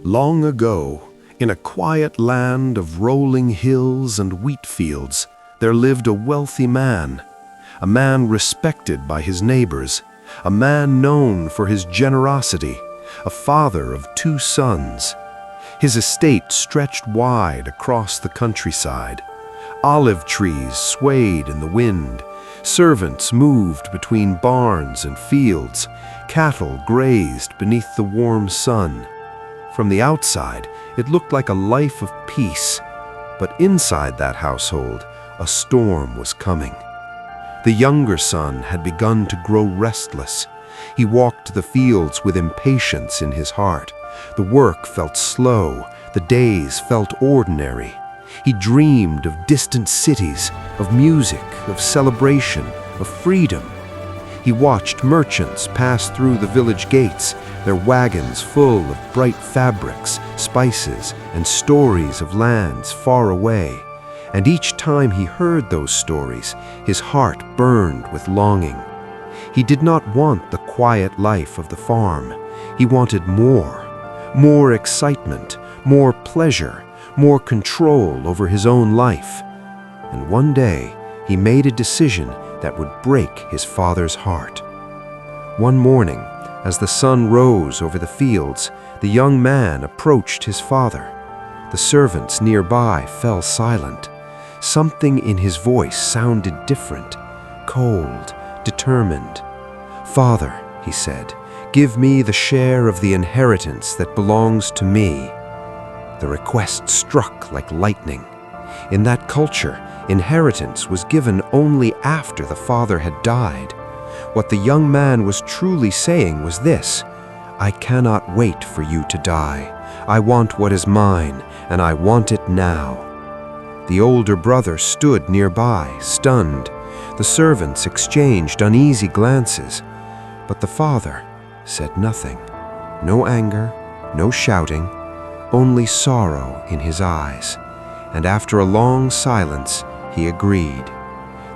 Long ago, in a quiet land of rolling hills and wheat fields, there lived a wealthy man, a man respected by his neighbors, a man known for his generosity, a father of 2 sons. His estate stretched wide across the countryside. Olive trees swayed in the wind. Servants moved between barns and fields. Cattle grazed beneath the warm sun. From the outside, it looked like a life of peace, but inside that household, a storm was coming. The younger son had begun to grow restless. He walked the fields with impatience in his heart. The work felt slow, the days felt ordinary. He dreamed of distant cities, of music, of celebration, of freedom. He watched merchants pass through the village gates, their wagons full of bright fabrics, spices, and stories of lands far away. And each time he heard those stories, his heart burned with longing. He did not want the quiet life of the farm. He wanted more excitement, more pleasure, more control over his own life. And one day, he made a decision that would break his father's heart. One morning, as the sun rose over the fields, the young man approached his father. The servants nearby fell silent. Something in his voice sounded different, cold, determined. "Father," he said, "give me the share of the inheritance that belongs to me." The request struck like lightning. In that culture, inheritance was given only after the father had died. What the young man was truly saying was this: "I cannot wait for you to die. I want what is mine, and I want it now." The older brother stood nearby, stunned. The servants exchanged uneasy glances, but the father said nothing. No anger, no shouting, only sorrow in his eyes. And after a long silence, he agreed.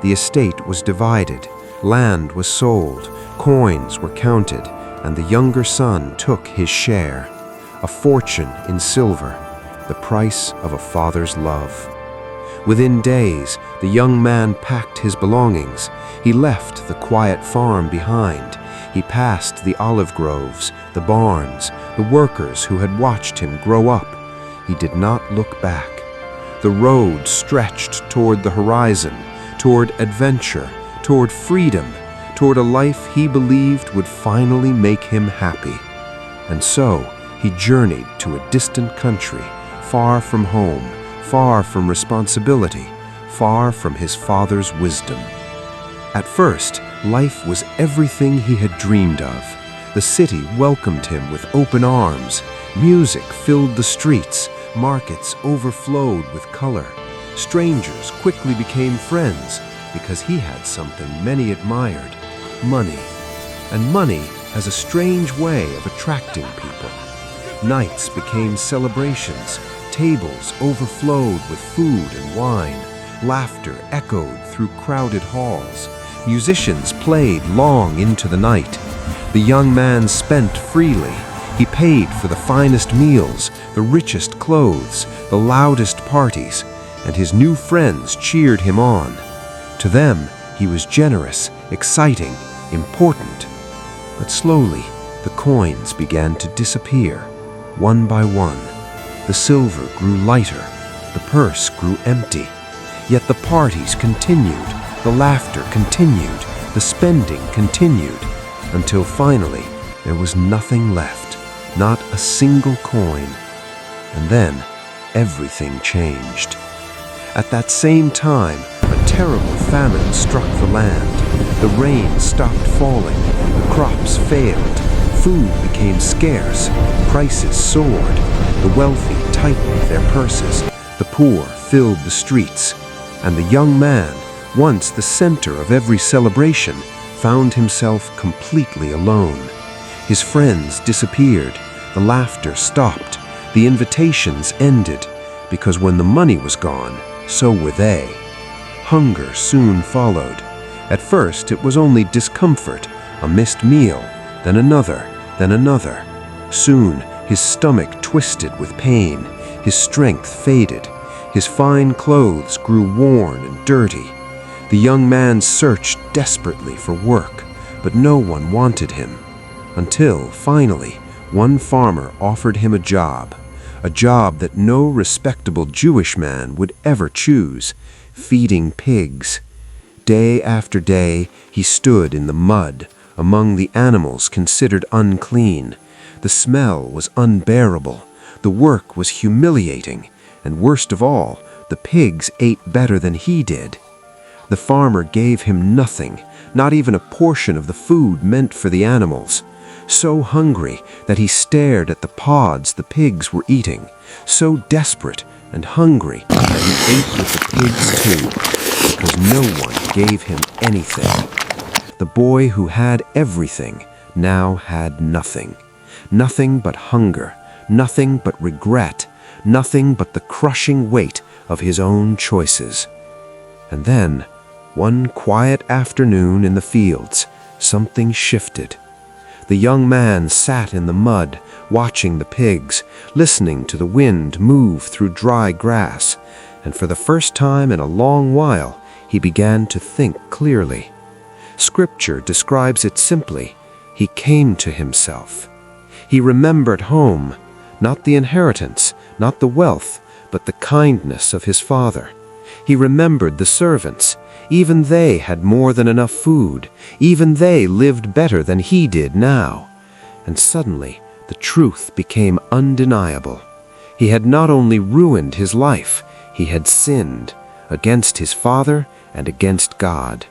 The estate was divided, land was sold, coins were counted, and the younger son took his share. A fortune in silver, the price of a father's love. Within days, the young man packed his belongings. He left the quiet farm behind. He passed the olive groves, the barns, the workers who had watched him grow up. He did not look back. The road stretched toward the horizon, toward adventure, toward freedom, toward a life he believed would finally make him happy. And so, he journeyed to a distant country, far from home, far from responsibility, far from his father's wisdom. At first, life was everything he had dreamed of. The city welcomed him with open arms. Music filled the streets. Markets overflowed with color. Strangers quickly became friends because he had something many admired: money. And money has a strange way of attracting people. Nights became celebrations. Tables overflowed with food and wine. Laughter echoed through crowded halls. Musicians played long into the night. The young man spent freely. He paid for the finest meals, the richest clothes, the loudest parties, and his new friends cheered him on. To them, he was generous, exciting, important. But slowly, the coins began to disappear, one by one. The silver grew lighter, the purse grew empty. Yet the parties continued, the laughter continued, the spending continued, until finally there was nothing left, not a single coin. And then everything changed. At that same time, a terrible famine struck the land. The rain stopped falling, the crops failed, food became scarce, prices soared. The wealthy tightened their purses, the poor filled the streets, and the young man, once the center of every celebration, found himself completely alone. His friends disappeared, the laughter stopped, the invitations ended, because when the money was gone, so were they. Hunger soon followed. At first it was only discomfort, a missed meal, then another, then another. Soon His stomach twisted with pain, his strength faded, his fine clothes grew worn and dirty. The young man searched desperately for work, but no one wanted him. Until, finally, one farmer offered him a job that no respectable Jewish man would ever choose: feeding pigs. Day after day, he stood in the mud, among the animals considered unclean. The smell was unbearable, the work was humiliating, and worst of all, the pigs ate better than he did. The farmer gave him nothing, not even a portion of the food meant for the animals. So hungry that he stared at the pods the pigs were eating, so desperate and hungry that he ate with the pigs too, because no one gave him anything. The boy who had everything now had nothing. Nothing but hunger, nothing but regret, nothing but the crushing weight of his own choices. And then, one quiet afternoon in the fields, something shifted. The young man sat in the mud, watching the pigs, listening to the wind move through dry grass, and for the first time in a long while, he began to think clearly. Scripture describes it simply: he came to himself. He remembered home, not the inheritance, not the wealth, but the kindness of his father. He remembered the servants. Even they had more than enough food. Even they lived better than he did now. And suddenly, the truth became undeniable. He had not only ruined his life, he had sinned against his father and against God.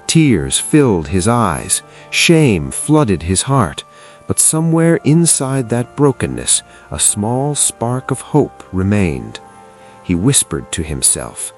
Tears filled his eyes, shame flooded his heart, but somewhere inside that brokenness, a small spark of hope remained. He whispered to himself,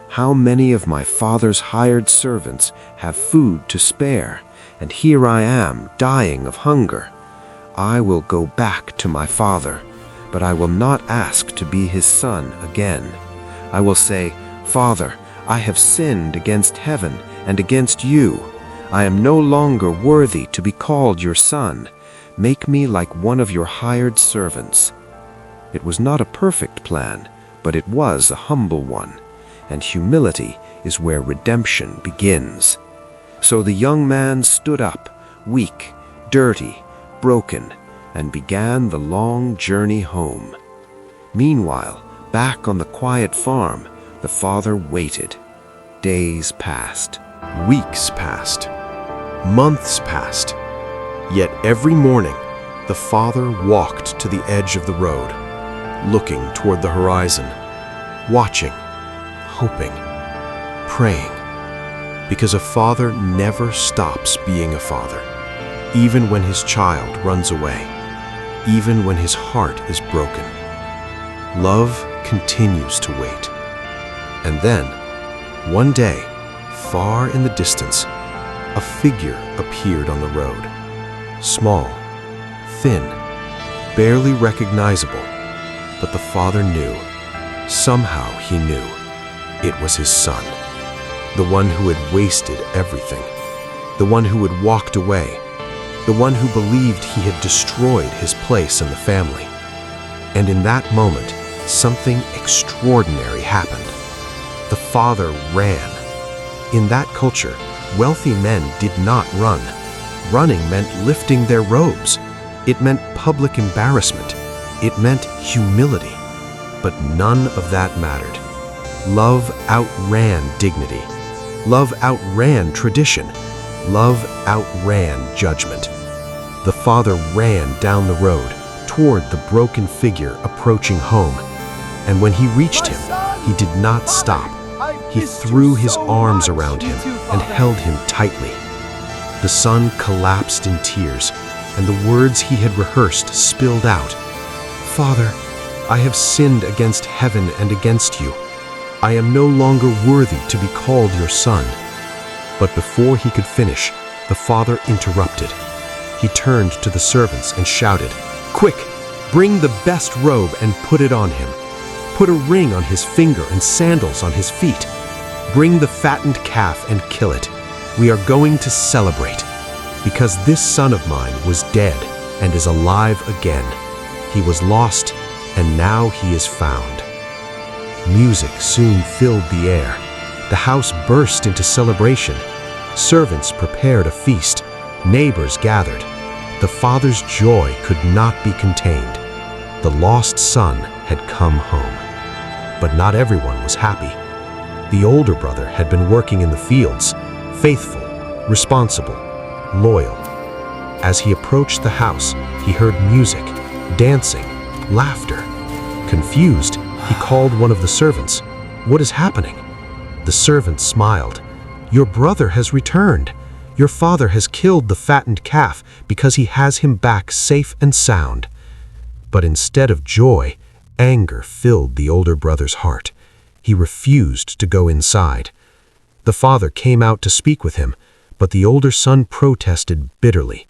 "How many of my father's hired servants have food to spare, and here I am dying of hunger? I will go back to my father, but I will not ask to be his son again. I will say, 'Father, I have sinned against heaven and against you. I am no longer worthy to be called your son. Make me like one of your hired servants.'" It was not a perfect plan, but it was a humble one, and humility is where redemption begins. So the young man stood up, weak, dirty, broken, and began the long journey home. Meanwhile, back on the quiet farm, the father waited. Days passed. Weeks passed. Months passed. Yet every morning, the father walked to the edge of the road, looking toward the horizon, watching, hoping, praying. Because a father never stops being a father, even when his child runs away, even when his heart is broken. Love continues to wait. And then, one day, far in the distance, a figure appeared on the road. Small, thin, barely recognizable, but the father knew. Somehow he knew. It was his son, the one who had wasted everything, the one who had walked away, the one who believed he had destroyed his place in the family. And in that moment, something extraordinary happened. The father ran. In that culture, wealthy men did not run. Running meant lifting their robes. It meant public embarrassment. It meant humility. But none of that mattered. Love outran dignity. Love outran tradition. Love outran judgment. The father ran down the road toward the broken figure approaching home. And when he reached him, he did not stop. He threw his arms around him and held him tightly. The son collapsed in tears, and the words he had rehearsed spilled out. "Father, I have sinned against heaven and against you. I am no longer worthy to be called your son." But before he could finish, the father interrupted. He turned to the servants and shouted, "Quick, bring the best robe and put it on him. Put a ring on his finger and sandals on his feet. Bring the fattened calf and kill it. We are going to celebrate, because this son of mine was dead and is alive again. He was lost, and now he is found. Music soon filled the air. The house burst into celebration. Servants prepared a feast. Neighbors gathered. The father's joy could not be contained. The lost son had come home. But not everyone was happy. The older brother had been working in the fields, faithful, responsible, loyal. As he approached the house, he heard music, dancing, laughter. Confused, he called one of the servants. "What is happening?" The servant smiled. "Your brother has returned. Your father has killed the fattened calf because he has him back safe and sound." But instead of joy, anger filled the older brother's heart. He refused to go inside. The father came out to speak with him, but the older son protested bitterly.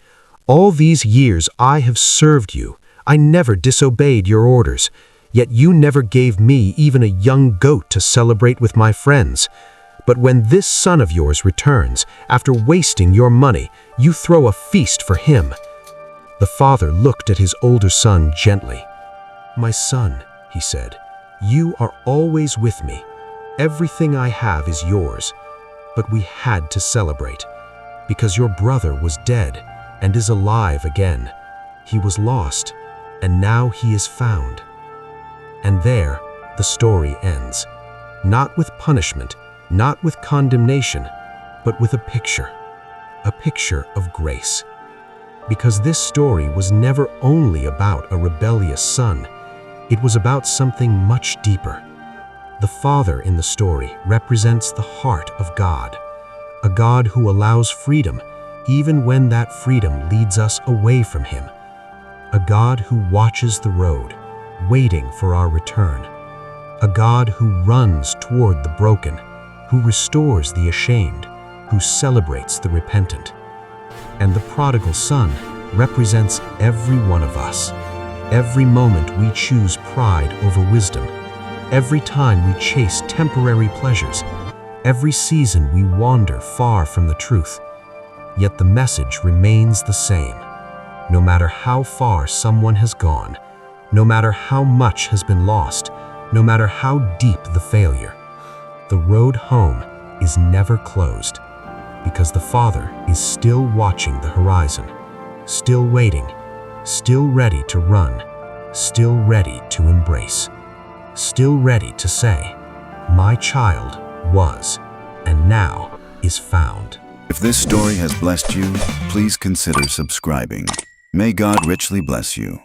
"All these years I have served you. I never disobeyed your orders. Yet you never gave me even a young goat to celebrate with my friends. But when this son of yours returns, after wasting your money, you throw a feast for him." The father looked at his older son gently. "My son," he said, "you are always with me. Everything I have is yours. But we had to celebrate, because your brother was dead and is alive again. He was lost, and now he is found." And there, the story ends. Not with punishment, not with condemnation, but with a picture of grace. Because this story was never only about a rebellious son, it was about something much deeper. The father in the story represents the heart of God, a God who allows freedom even when that freedom leads us away from him, a God who watches the road, waiting for our return, a God who runs toward the broken, who restores the ashamed, who celebrates the repentant. And the prodigal son represents every one of us. Every moment we choose pride over wisdom, every time we chase temporary pleasures, every season we wander far from the truth. Yet the message remains the same. No matter how far someone has gone, no matter how much has been lost, no matter how deep the failure, the road home is never closed, because the Father is still watching the horizon, still waiting, still ready to run, still ready to embrace, still ready to say, "My child was, and now is found." If this story has blessed you, please consider subscribing. May God richly bless you.